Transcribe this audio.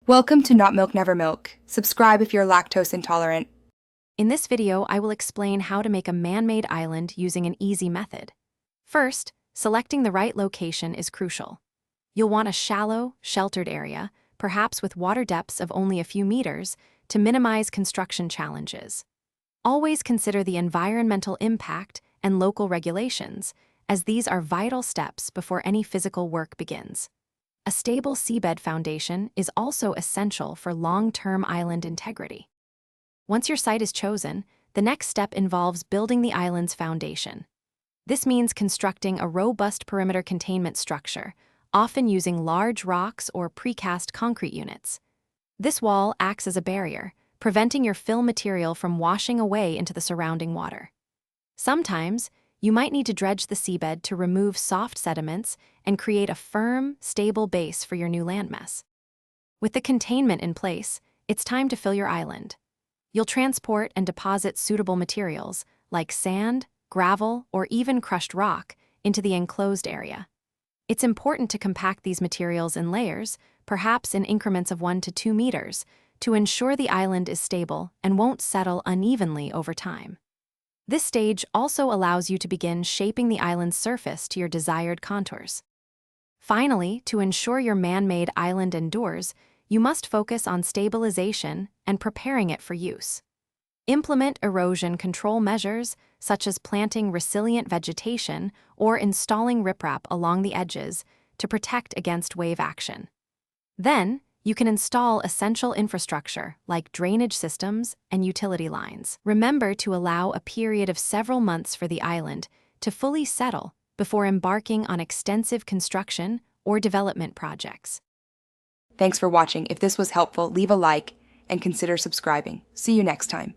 Welcome to Not Milk Never Milk. Subscribe if you're lactose intolerant. In this video, I will explain how to make a man-made island using an easy method. First, selecting the right location is crucial. You'll want a shallow, sheltered area, perhaps with water depths of only a few meters, to minimize construction challenges. Always consider the environmental impact and local regulations, as these are vital steps before any physical work begins. A stable seabed foundation is also essential for long-term island integrity. Once your site is chosen, the next step involves building the island's foundation. This means constructing a robust perimeter containment structure, often using large rocks or precast concrete units. This wall acts as a barrier, preventing your fill material from washing away into the surrounding water. Sometimes, you might need to dredge the seabed to remove soft sediments and create a firm, stable base for your new landmass. With the containment in place, it's time to fill your island. You'll transport and deposit suitable materials, like sand, gravel, or even crushed rock, into the enclosed area. It's important to compact these materials in layers, perhaps in increments of 1 to 2 meters, to ensure the island is stable and won't settle unevenly over time. This stage also allows you to begin shaping the island's surface to your desired contours. Finally, to ensure your man-made island endures, you must focus on stabilization and preparing it for use. Implement erosion control measures, such as planting resilient vegetation or installing riprap along the edges to protect against wave action. Then, you can install essential infrastructure like drainage systems and utility lines. Remember to allow a period of several months for the island to fully settle before embarking on extensive construction or development projects. Thanks for watching. If this was helpful, leave a like and consider subscribing. See you next time.